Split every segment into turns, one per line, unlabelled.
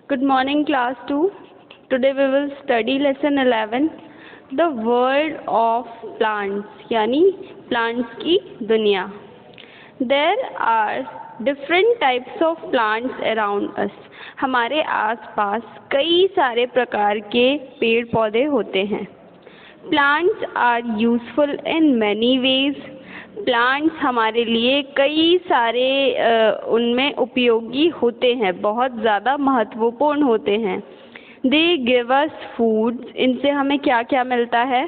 Good morning, class 2. Today we will study lesson 11, the world of plants, यानी plants की दुनिया. There are different types of plants around us. हमारे आसपास कई सारे प्रकार के पेड़ पौधे होते हैं. Plants are useful in many ways. Plants हमारे लिए कई सारे उनमें उपयोगी होते हैं, बहुत ज़्यादा महत्वपूर्ण होते हैं. दे गिव अस फूड्स, इनसे हमें क्या क्या मिलता है?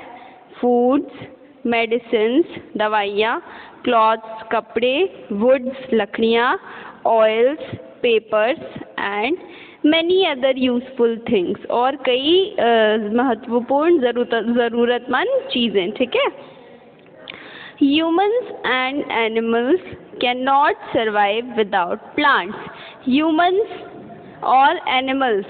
फूड्स, मेडिसिन्स, दवाइयाँ, क्लॉथ्स, कपड़े, वुड्स, लकड़ियाँ, oils, papers and many other useful things, और कई महत्वपूर्ण ज़रूरतमंद चीज़ें. ठीक है. Humans and animals cannot survive without plants. Humans और animals,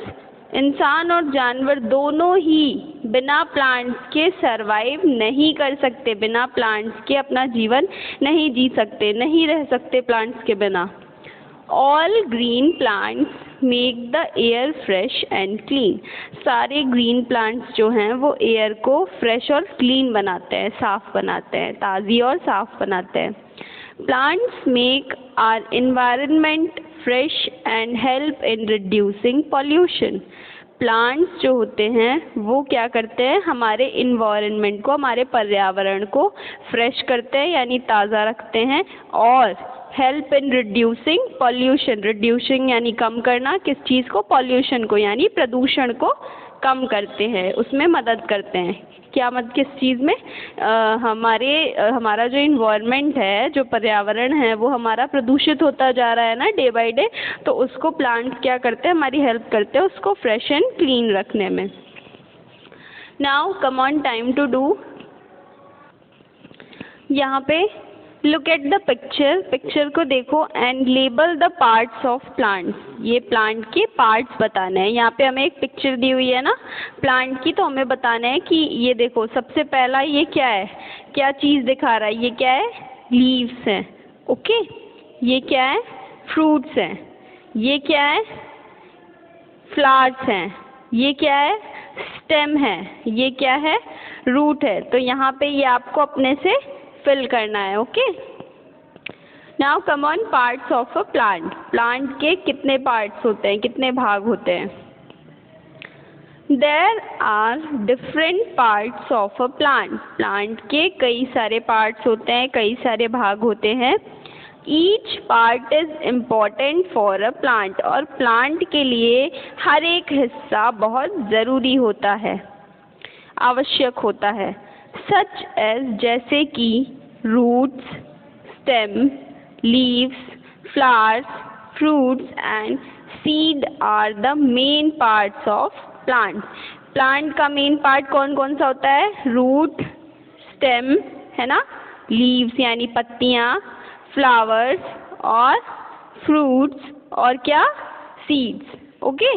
इंसान और जानवर दोनों ही बिना प्लांट्स के सरवाइव नहीं कर सकते, बिना प्लांट्स के अपना जीवन नहीं जी सकते, नहीं रह सकते प्लांट्स के बिना. All green plants make the air fresh and clean. सारे green plants जो हैं वो एयर को फ्रेश और क्लीन बनाते हैं, साफ बनाते हैं, ताज़ी और साफ बनाते हैं. Plants make our environment fresh and help in reducing pollution. Plants जो होते हैं वो क्या करते हैं? हमारे इन्वायरमेंट को, हमारे पर्यावरण को फ्रेश करते हैं यानी ताज़ा रखते हैं, और help in reducing pollution. Reducing यानी कम करना, किस चीज़ को? पॉल्यूशन को, यानी प्रदूषण को कम करते हैं, उसमें मदद करते हैं. क्या किस चीज़ में? हमारा जो इन्वायरमेंट है, जो पर्यावरण है, वो हमारा प्रदूषित होता जा रहा है ना डे बाय डे, तो उसको प्लांट्स क्या करते हैं? हमारी हेल्प करते हैं उसको फ्रेश एंड क्लीन रखने में. Now come on, time to do. यहाँ पे look at the picture, picture को देखो and label the parts of plants. ये प्लांट के पार्ट्स बताने हैं. यहाँ पे हमें एक पिक्चर दी हुई है ना प्लांट की, तो हमें बताना है कि ये देखो, सबसे पहला ये क्या है, क्या चीज़ दिखा रहा है? ये क्या है? लीव्स हैं. ओके. ये क्या है? फ्रूट्स हैं. ये क्या है? फ्लावर्स हैं. ये क्या है? स्टेम है. ये क्या है? रूट है. तो यहाँ पे ये आपको अपने से फिल करना है. Okay. Now come on, parts of a plant. Plant के कितने पार्ट्स होते हैं, कितने भाग होते हैं? There are different parts of a plant. Plant के कई सारे पार्ट्स होते हैं, कई सारे भाग होते हैं. Each part is important for a plant. और प्लांट के लिए हर एक हिस्सा बहुत ज़रूरी होता है, आवश्यक होता है. सच एज, जैसे कि roots, stem, leaves, flowers, fruits and seed are the main parts of plant. Plant का मेन पार्ट कौन कौन सा होता है? रूट, स्टेम है ना, लीव्स यानी पत्तियाँ, फ्लावर्स और फ्रूट्स, और क्या? सीड्स. ओके.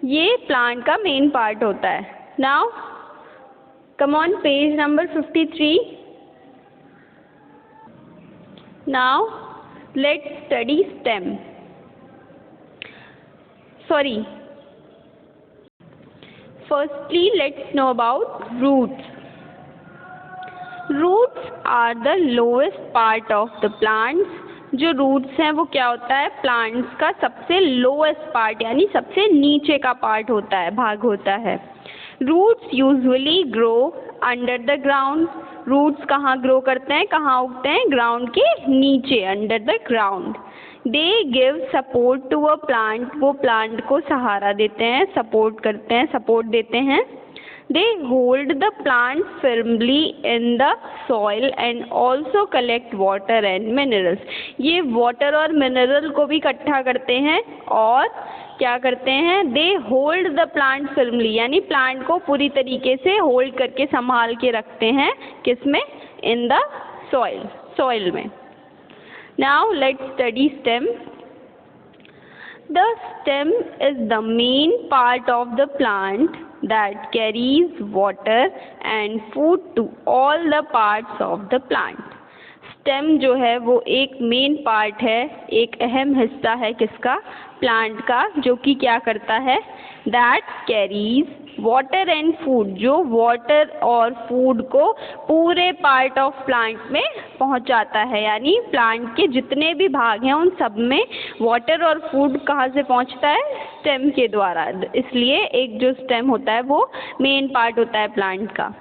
ये प्लांट का मेन पार्ट होता है. Now come on, page number 53. Now let's study stem. Firstly, let's know about roots. Roots are the lowest part of the plants. जो रूट्स हैं वो क्या होता है? प्लांट्स का सबसे लोएस्ट पार्ट यानी सबसे नीचे का पार्ट होता है, भाग होता है. Roots usually grow under the ground. Roots कहाँ ग्रो करते हैं, कहाँ उगते हैं? ग्राउंड के नीचे, under the ground. They give support to a plant. वो प्लांट को सहारा देते हैं, सपोर्ट करते हैं, सपोर्ट देते हैं. They hold the plant firmly in the soil and also collect water and minerals. ये वाटर और मिनरल को भी इकट्ठा करते हैं और क्या करते हैं? They hold the plant firmly, यानी प्लांट को पूरी तरीके से होल्ड करके, संभाल के रखते हैं. किसमें? इन द सॉइल, सॉइल में. Now let's study stem. The stem is the main part of the plant that carries water and food to all the parts of the plant. Stem जो है वो एक मेन पार्ट है, एक अहम हिस्सा है किसका? प्लांट का, जो कि क्या करता है? That carries water and food, जो वाटर और फूड को पूरे पार्ट ऑफ प्लांट में पहुंचाता है। यानी प्लांट के जितने भी भाग हैं उन सब में वाटर और फूड कहाँ से पहुंचता है? स्टेम के द्वारा। इसलिए एक जो स्टेम होता है वो मेन पार्ट होता है प्लांट का।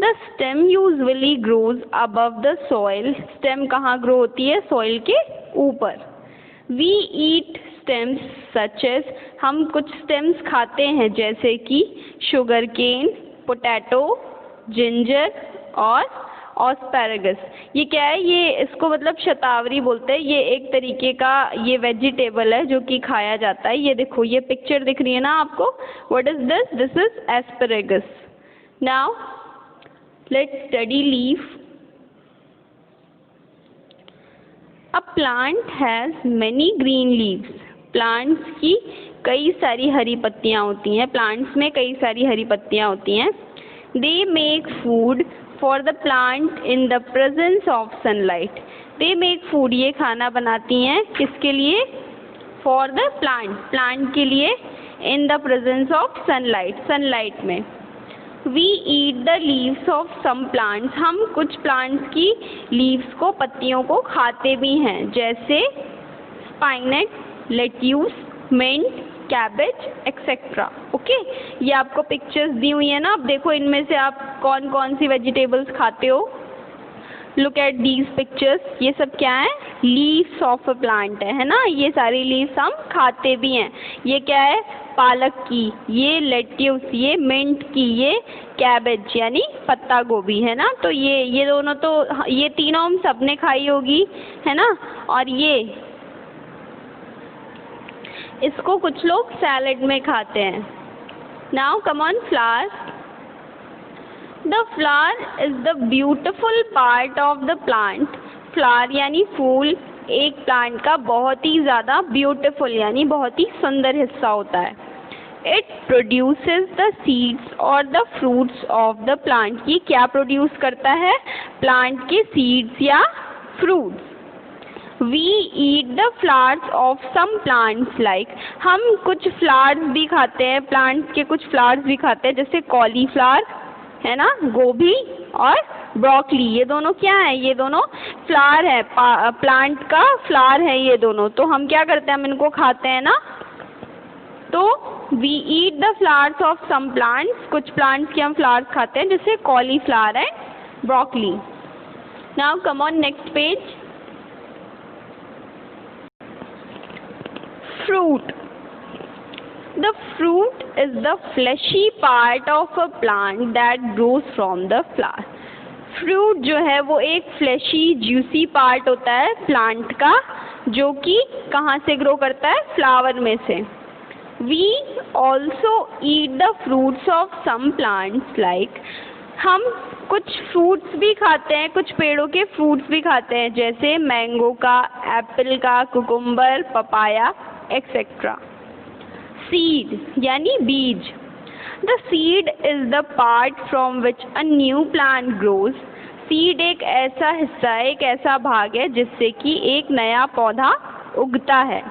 The stem usually grows above the soil, stem कहाँ ग्रो होती है? सॉइल के ऊपर। We eat stems such as, हम कुछ स्टेम्स खाते हैं जैसे कि शुगर केन, पोटैटो, जिंजर और ऑस्पैरागस। ये क्या है? ये इसको मतलब शतावरी बोलते हैं। ये एक तरीके का ये वेजिटेबल है जो कि खाया जाता है। ये देखो, ये पिक्चर दिख रही है ना आपको? What is this? This is asparagus. Now let's study leaf. A plant has many green leaves. Plants की कई सारी हरी पत्तियाँ होती हैं। प्लांट्स में कई सारी हरी पत्तियाँ होती हैं। They make food for the plant in the presence of sunlight. They make food, ये खाना बनाती हैं किसके लिए? For the plant, प्लांट के लिए। In the presence of sunlight, sunlight में। We eat the leaves of some plants, हम कुछ प्लांट्स की लीव्स को, पत्तियों को खाते भी हैं, जैसे spinach, lettuce, mint, cabbage etcetera. Okay, ये आपको पिक्चर्स दी हुई है ना? अब देखो इनमें से आप कौन कौन सी वेजिटेबल्स खाते हो। Look at these pictures. ये सब क्या है? लीव्स ऑफ अ प्लांट है ना? ये सारी लीव्स हम खाते भी हैं। ये क्या है? पालक की, ये लेट्यूस, ये मिंट की, ये कैबेज यानी पत्ता गोभी है ना? तो ये दोनों तो, ये तीनों हम सबने खाई होगी है ना? और ये इसको कुछ लोग सैलेड में खाते हैं। Now come on, flower. The flower is the beautiful part of the plant. Flower यानी फूल एक प्लांट का बहुत ही ज़्यादा ब्यूटिफुल यानी बहुत ही सुंदर हिस्सा होता है। इट प्रोड्यूसेस द सीड्स और the fruits of the plant. ये क्या प्रोड्यूस करता है? प्लांट के सीड्स या fruits. We eat the flowers of some plants like, हम कुछ फ्लावर्स भी खाते हैं, प्लांट्स के कुछ फ्लावर्स भी खाते हैं, जैसे कॉलीफ्लावर है ना, गोभी और ब्रोकली। ये दोनों क्या है? ये दोनों फ्लावर है, प्लांट का फ्लावर है ये दोनों। तो हम क्या करते हैं? हम इनको खाते हैं ना। तो we eat the flowers of some plants, कुछ प्लांट्स के हम फ्लावर्स खाते हैं जैसे cauliflower and broccoli. Now come on next page. Fruit. The fruit is the fleshy part of a plant that grows from the flower. Fruit जो है वो एक फ्लैशी ज्यूसी पार्ट होता है प्लांट का, जो कि कहाँ से ग्रो करता है? फ्लावर में से। We also eat the fruits of some plants like, हम कुछ फ्रूट्स भी खाते हैं, कुछ पेड़ों के फ्रूट्स भी खाते हैं, जैसे मैंगो का, एप्पल का, कुकुम्बर, पपाया एक्सेट्रा। सीड यानी बीज। The seed is the part from which a new plant grows. Seed एक ऐसा हिस्सा है, एक ऐसा भाग है जिससे कि एक नया पौधा उगता है।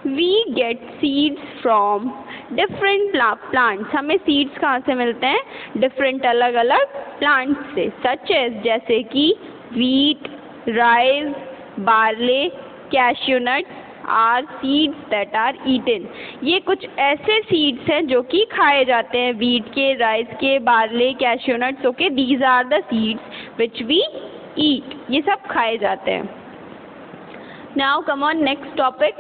We get seeds from different plants. हमें सीड्स कहाँ से मिलते हैं? डिफरेंट अलग अलग प्लांट्स से, सच एज जैसे कि wheat, rice, barley, cashew nut are seeds that are eaten. ये कुछ ऐसे सीड्स हैं जो कि खाए जाते हैं, वीट के, राइस के, barley, cashew nuts. Okay, these are the seeds which we eat. ये सब खाए जाते हैं। Now come on next topic.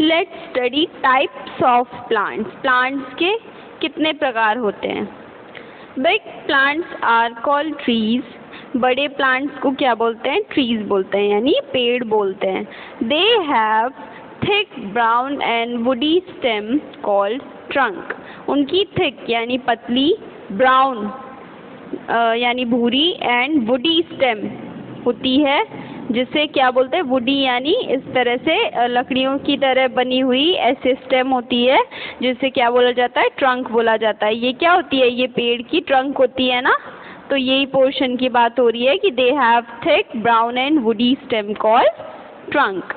Let's study types of plants. Plants के कितने प्रकार होते हैं? Big plants are called trees. बड़े प्लांट्स को क्या बोलते हैं? ट्रीज बोलते हैं यानी पेड़ बोलते हैं। They have thick brown and woody stem called trunk. उनकी थिक यानी पतली, ब्राउन यानी भूरी एंड वुडी स्टेम होती है, जिसे क्या बोलते हैं? वुडी यानी इस तरह से लकड़ियों की तरह बनी हुई ऐसे स्टेम होती है, जिसे क्या बोला जाता है? ट्रंक बोला जाता है। ये क्या होती है? ये पेड़ की ट्रंक होती है ना। तो यही पोर्शन की बात हो रही है कि they have thick brown and woody stem called trunk,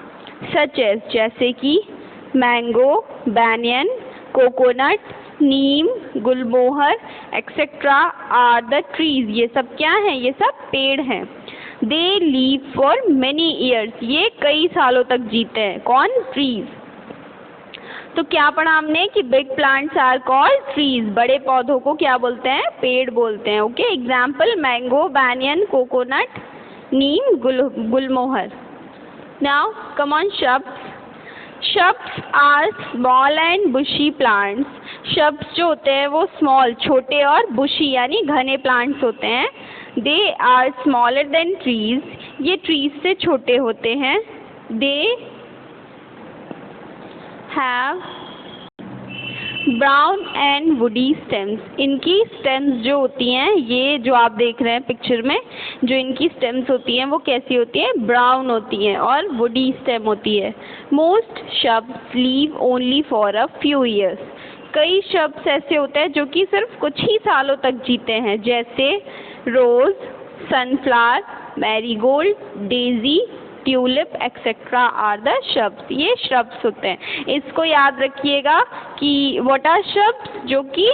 such as जैसे कि mango, banyan, coconut, neem, gulmohar etcetera are the trees. ये सब क्या हैं? ये सब पेड़ हैं। They live for many years, ये कई सालों तक जीते हैं। कौन? ट्रीज। तो क्या पढ़ा हमने कि big plants are called trees, बड़े पौधों को क्या बोलते हैं? पेड़ बोलते हैं। Okay, example mango, banyan, coconut, neem, gulmohar. Now come on shrubs. Shrubs are small and bushy plants. Shrubs जो होते हैं वो small, छोटे और bushy यानी घने plants होते हैं। They are smaller than trees. ये trees से छोटे होते हैं। They have brown and woody stems, इनकी स्टेम्स जो होती हैं, ये जो आप देख रहे हैं पिक्चर में, जो इनकी स्टेम्स होती हैं वो कैसी होती हैं? ब्राउन होती हैं और वुडी स्टेम होती है। Most शब्स leave only for a few years, कई शब्स ऐसे होते हैं जो कि सिर्फ कुछ ही सालों तक जीते हैं, जैसे rose, sunflower, marigold, daisy, tulip etcetera are the shrubs. ये श्रब्स होते हैं। इसको याद रखिएगा कि व्हाट आर श्रब्स, जो कि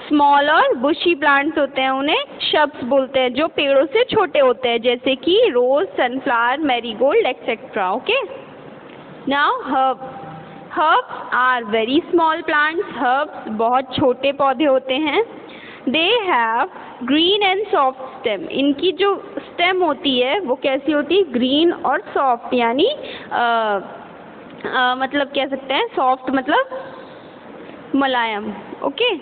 स्मॉल और बुशी प्लांट्स होते हैं उन्हें श्रब्स बोलते हैं, जो पेड़ों से छोटे होते हैं, जैसे कि rose, sunflower, marigold etcetera. Okay, now herbs are very small plants, herbs बहुत छोटे पौधे होते हैं। They have green and soft stem, इनकी जो स्टेम होती है वो कैसी होती है? ग्रीन और सॉफ्ट, यानी मतलब कह सकते हैं सॉफ्ट मतलब मुलायम। Okay,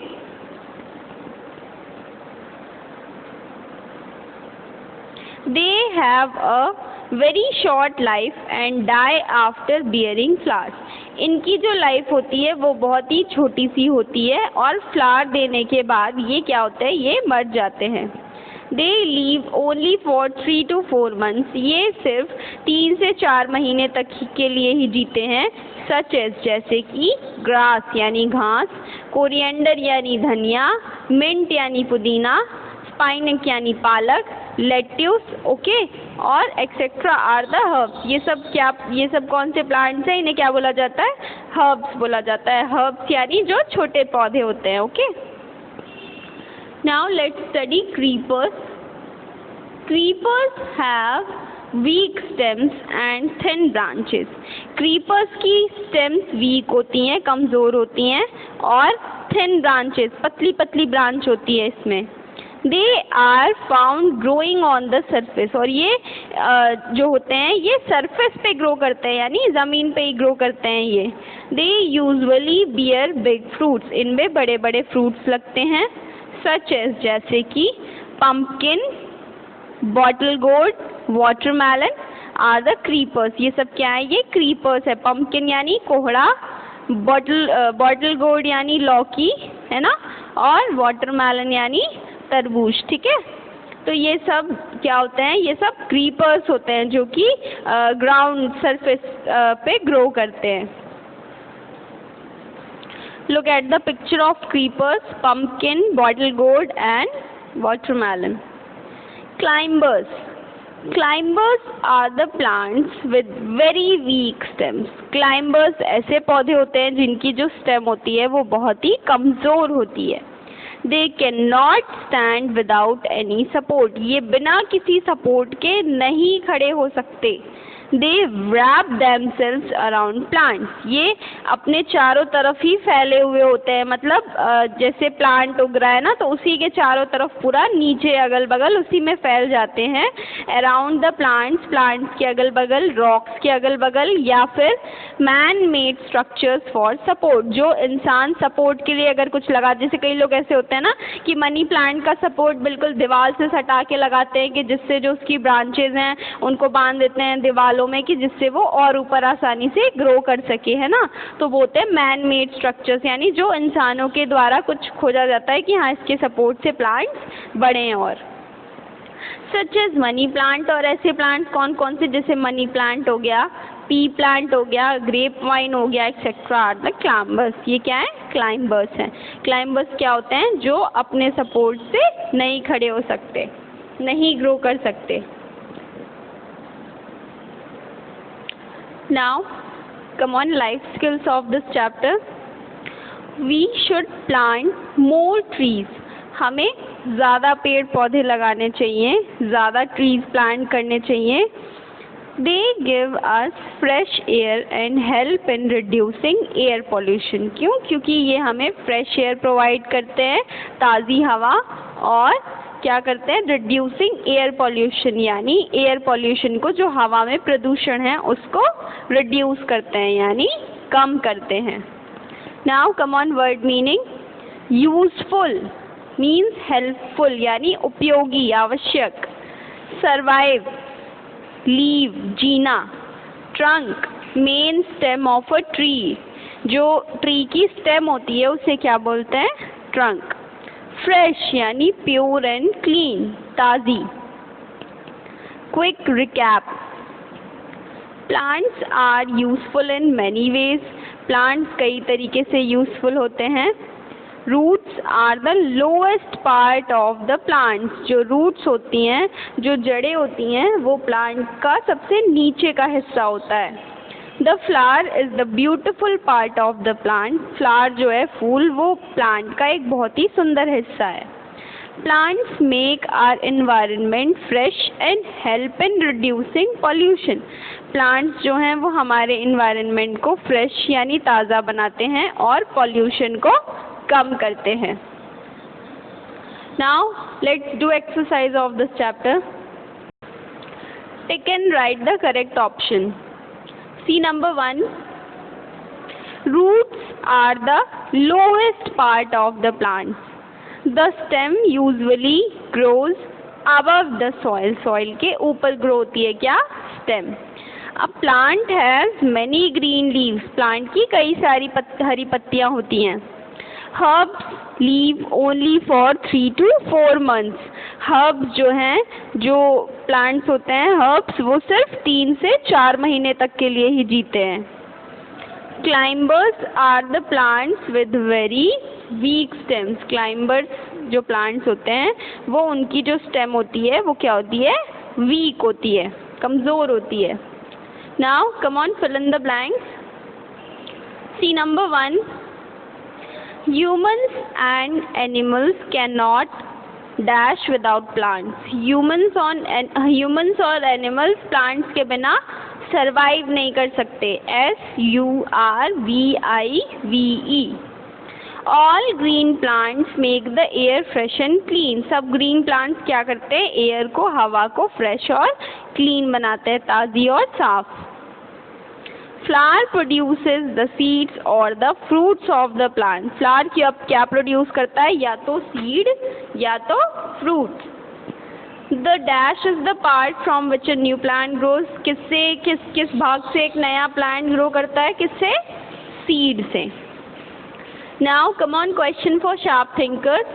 they have a very short life and die after bearing flowers, इनकी जो लाइफ होती है वो बहुत ही छोटी सी होती है और फ्लावर देने के बाद ये क्या होता है? ये मर जाते हैं। They leave only for 3 to 4 months, ये सिर्फ 3 से 4 महीने तक के लिए ही जीते हैं। सच एज जैसे कि ग्रास यानी घास, कोरिएंडर यानी धनिया, मिंट यानी पुदीना, स्पाइनक यानी पालक, लेट्यूस, ओके, और एक्सेट्रा आर द हर्ब्स। ये सब क्या, ये सब कौन से प्लांट्स हैं? इन्हें क्या बोला जाता है? हर्ब्स बोला जाता है। हर्ब्स यानी जो छोटे पौधे होते हैं। Okay, now let's study creepers. Creepers have week stems and thin branches, creepers की स्टेम्स वीक होती हैं, कमज़ोर होती हैं, और थिन ब्रांचेस, पतली पतली ब्रांच होती है इसमें। They are found growing on the surface, और ये जो होते हैं ये सरफेस पे ग्रो करते हैं, यानी ज़मीन पे ही ग्रो करते हैं ये। They usually bear big fruits, इनमें बड़े बड़े फ्रूट्स लगते हैं। सच एज जैसे कि pumpkin, bottle gourd, watermelon are the creepers. ये सब क्या है? ये क्रीपर्स है। पम्पकिन यानी कोहड़ा, बॉटल गोर्ड यानी लौकी, है ना, और वाटरमेलन यानी तरबूज। ठीक है, तो ये सब क्या होते हैं? ये सब क्रीपर्स होते हैं जो कि ग्राउंड सरफेस पे ग्रो करते हैं। Look at the picture of creepers, pumpkin, bottle gourd and watermelon. Climbers. Climbers are the plants with very weak stems. Climbers ऐसे पौधे होते हैं जिनकी जो स्टेम होती है वो बहुत ही कमज़ोर होती है। They cannot stand without any support. ये बिना किसी सपोर्ट के नहीं खड़े हो सकते। They wrap themselves around plants. ये अपने चारों तरफ ही फैले हुए होते हैं, मतलब जैसे प्लांट उग रहा है ना, तो उसी के चारों तरफ पूरा नीचे अगल बगल उसी में फैल जाते हैं। अराउंड द प्लांट्स, प्लांट्स के अगल बगल, रॉक्स के अगल बगल, या फिर man made structures for support, जो इंसान सपोर्ट के लिए अगर कुछ लगा, जैसे कई लोग ऐसे होते हैं ना कि मनी प्लांट का सपोर्ट बिल्कुल दीवार से सटा के लगाते हैं, कि जिससे जो उसकी ब्रांचेज हैं उनको बांध देते हैं दीवारों में, कि जिससे वो और ऊपर आसानी से ग्रो कर सके, है ना। तो वो होते हैं मैन मेड स्ट्रक्चर्स, यानी जो इंसानों के द्वारा कुछ खोजा जाता है कि हाँ इसके सपोर्ट से प्लांट्स बढ़े। और सच एज मनी प्लांट, और ऐसे प्लांट्स कौन कौन से? जैसे मनी प्लांट हो गया, पी प्लांट हो गया, ग्रेप वाइन हो गया, एक्सेट्रा आर द क्लाइंबर्स। ये क्या है? क्लाइंबर्स हैं। क्लाइंबर्स क्या होते हैं? जो अपने सपोर्ट से नहीं खड़े हो सकते। नहीं ग्रो कर सकते. Now come on, life skills of this chapter. We should plant more trees. हमें ज़्यादा पेड़ पौधे लगाने चाहिए, ज़्यादा ट्रीज प्लांट करने चाहिए. They give us fresh air and help in reducing air pollution. क्यों? क्योंकि ये हमें फ्रेश एयर प्रोवाइड करते हैं, ताज़ी हवा, और क्या करते हैं, रिड्यूसिंग एयर पॉल्यूशन, यानी एयर पॉल्यूशन को, जो हवा में प्रदूषण है उसको रिड्यूस करते हैं, यानी कम करते हैं. Now come on word meaning. Useful means helpful, यानी उपयोगी, आवश्यक. सर्वाइव, लीव, जीना. Trunk, main stem of a tree, जो ट्री की स्टेम होती है उसे क्या बोलते हैं, ट्रंक. फ्रेश यानी प्योर एंड क्लीन, ताज़ी. Quick recap. Plants are useful in many ways. Plants कई तरीके से यूजफुल होते हैं. Roots are the lowest part of the plants. जो रूट्स होती हैं, जो जड़ें होती हैं, वो प्लांट का सबसे नीचे का हिस्सा होता है. The flower is the beautiful part of the plant. Flower जो है, फूल, वो प्लांट का एक बहुत ही सुंदर हिस्सा है. Plants make our environment fresh and help in reducing pollution. Plants जो हैं वो हमारे एनवायरनमेंट को फ्रेश यानी ताज़ा बनाते हैं और पॉल्यूशन को कम करते हैं. Now let's do exercise of this chapter. Tick and right the correct option. See number 1. Roots are the lowest part of the plants. The stem usually grows above the soil. Soil के ऊपर grow होती है क्या, stem. A plant has many green leaves. Plant की कई सारी हरी पत्तियाँ होती हैं. Herbs live only for 3 to 4 months. Herbs जो हैं, जो प्लांट्स होते हैं हर्ब्स, वो सिर्फ 3 से 4 महीने तक के लिए ही जीते हैं. Climbers are the plants with very weak stems. Climbers जो प्लांट्स होते हैं, वो उनकी जो स्टेम होती है वो क्या होती है, वीक होती है, कमज़ोर होती है. Now come on, fill in the blanks. See number 1. Humans and animals cannot dash without plants. Humans और animals plants के बिना survive नहीं कर सकते. SURVIVE. All green plants make the air fresh and clean. सब green plants क्या करते हैं, एयर को, हवा को fresh और clean बनाते हैं, ताज़ी और साफ. Flower produces the seeds or the fruits of the plant. Flower क्या प्रोड्यूस करता है, या तो सीड या तो fruits. The dash is the part from which a new plant grows. किस भाग से एक नया plant grow करता है, किससे, seed से. Now come on, question for sharp thinkers.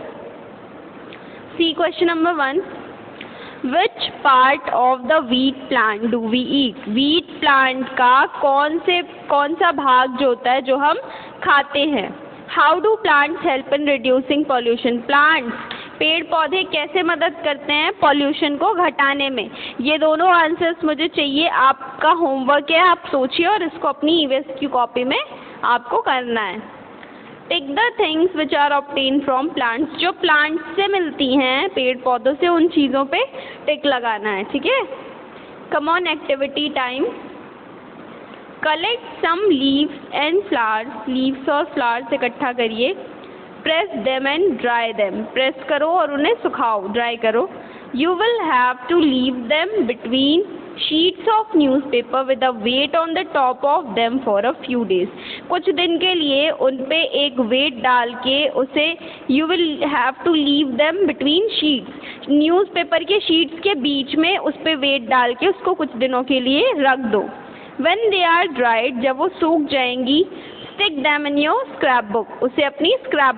See question number 1. Which part of the wheat plant do we eat? Wheat plant का कौन सा भाग जो होता है जो हम खाते हैं. How do plants help in reducing pollution? Plants, पेड़ पौधे कैसे मदद करते हैं पॉल्यूशन को घटाने में? ये दोनों आंसर्स मुझे चाहिए. आपका होमवर्क है, आप सोचिए और इसको अपनी EVS की कॉपी में आपको करना है. Tick the things which are obtain from plants. जो प्लांट्स से मिलती हैं, पेड़ पौधों से, उन चीज़ों पे टिक लगाना है, ठीक है. Come on, activity time. Collect some leaves and flowers. Leaves और फ्लावर्स इकट्ठा करिए. Press them and dry them. Press करो और उन्हें सुखाओ, ड्राई करो. You will have to leave them between sheets of newspaper with a weight on the top of them for a few days. कुछ दिन के लिए उन पे एक वेट डाल के उसे, you will have to leave them between sheets, newspaper के शीट्स के बीच में उस पे वेट डाल के उसको कुछ दिनों के लिए रख दो. व्हेन दे आर ड्राइड, जब वो सूख जाएंगी, stick them in your scrap book. उसे अपनी स्क्रैप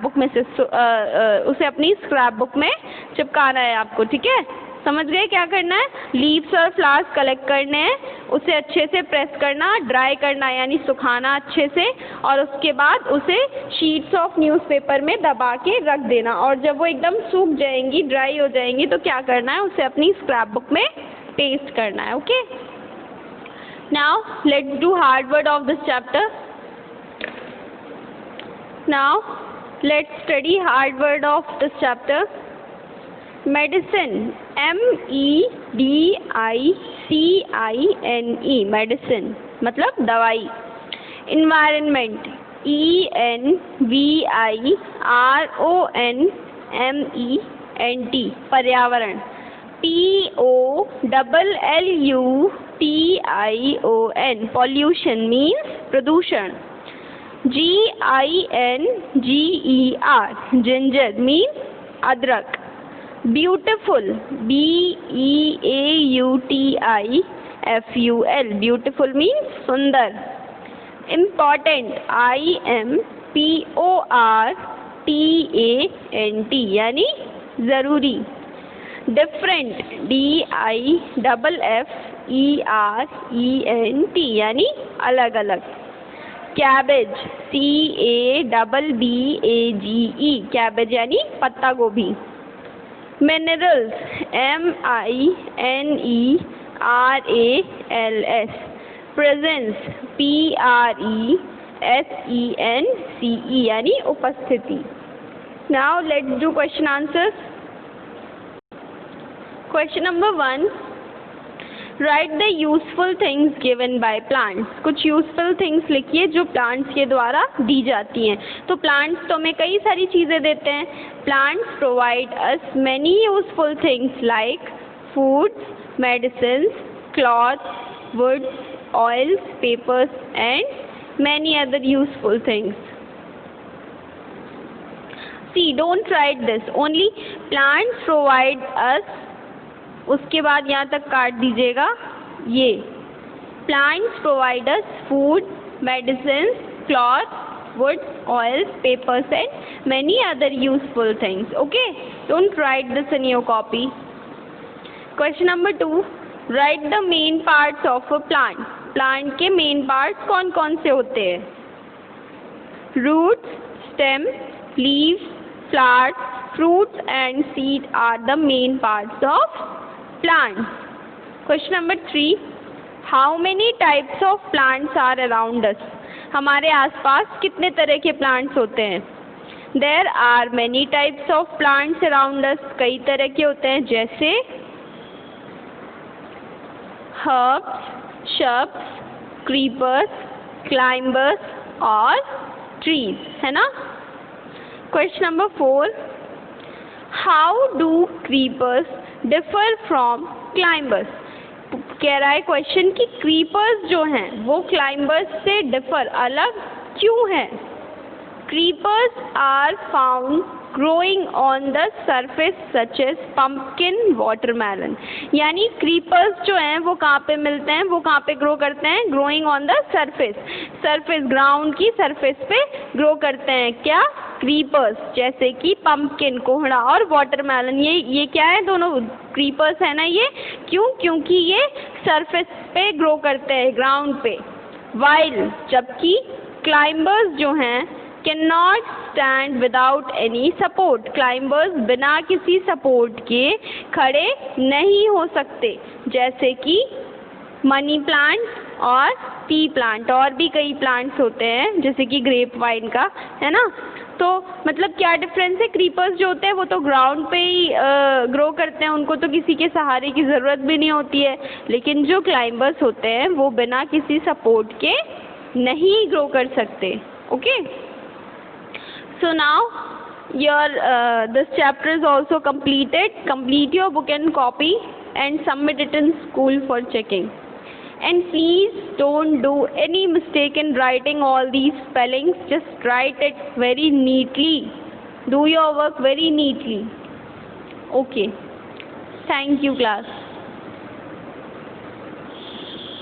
बुक में चिपकाना है आपको, ठीक है. समझ गए क्या करना है? लीव्स और फ्लावर्स कलेक्ट करने हैं, उसे अच्छे से प्रेस करना, ड्राई करना यानी सुखाना अच्छे से, और उसके बाद उसे शीट्स ऑफ न्यूज़पेपर में दबा के रख देना, और जब वो एकदम सूख जाएंगी, ड्राई हो जाएंगी, तो क्या करना है? उसे अपनी स्क्रैप बुक में पेस्ट करना है. Okay, now let's do hard word of this chapter. Now let's study hard word of this chapter. Medicine, medicine, medicine मतलब दवाई. Environment, environment पर्यावरण. pollution, pollution means प्रदूषण. ginger, ginger means अदरक. beautiful, beautiful, beautiful means सुंदर. important, important यानी ज़रूरी. different, different यानी अलग अलग. cabbage, cabbage, cabbage यानी पत्ता गोभी. minerals, minerals, presence, presence यानी उपस्थिति. now let's do question answers. question number 1, right the useful things given by plants. कुछ यूजफुल थिंग्स लिखिए जो प्लांट्स के द्वारा दी जाती हैं. तो प्लांट्स तो हमें कई सारी चीज़ें देते हैं. Plants provide us many useful things like foods, medicines, cloth, woods, oils, papers and many other useful things. See, don't write this, only plants provide us, उसके बाद यहाँ तक काट दीजिएगा. ये plants provide us food, medicine, cloth, wood, oils, papers and many other useful things. Okay, don't write this in your copy. Question number 2, write the main parts of a plant. Plant के main parts कौन कौन से होते हैं? Roots, stem, leaves, flowers, fruits and seed are the main parts of plants. Question number 3, how many types of plants are around us? हमारे आसपास कितने तरह के plants होते हैं? There are many types of plants around us. कई तरह के होते हैं, जैसे herbs, shrubs, creepers, climbers और trees, है ना? Question number 4, how do creepers differ from climbers? कह रहा है क्वेश्चन कि क्रीपर्स जो हैं वो क्लाइंबर्स से डिफर, अलग क्यों हैं? Creepers are found growing on the surface such as pumpkin, watermelon. यानी क्रीपर्स जो हैं वो कहाँ पे मिलते हैं, वो कहाँ पे ग्रो करते हैं? Growing on the surface, surface ground की सरफेस पे ग्रो करते हैं. क्या? क्रीपर्स. जैसे कि पम्पकिन, कोहड़ा, और वाटरमेलन. ये क्या है? दोनों क्रीपर्स है ना ये. क्यों? क्योंकि ये सरफेस पे ग्रो करते हैं, ग्राउंड पे. वाइल, जबकि क्लाइंबर्स जो हैं can not stand without any support. Climbers बिना किसी सपोर्ट के खड़े नहीं हो सकते, जैसे कि मनी प्लांट और टी प्लांट. और भी कई प्लांट्स होते हैं जैसे कि ग्रेप वाइन का, है ना. तो मतलब क्या डिफरेंस है? क्रीपर्स जो होते हैं वो तो ग्राउंड पे ही ग्रो करते हैं, उनको तो किसी के सहारे की ज़रूरत भी नहीं होती है. लेकिन जो क्लाइंबर्स होते हैं वो बिना किसी सपोर्ट के नहीं ग्रो कर सकते. Okay, so now your this chapter is also completed. Complete your book and copy and submit it in school for checking. And please don't do any mistake in writing all these spellings. Just write it very neatly. Do your work very neatly. Okay, thank you class.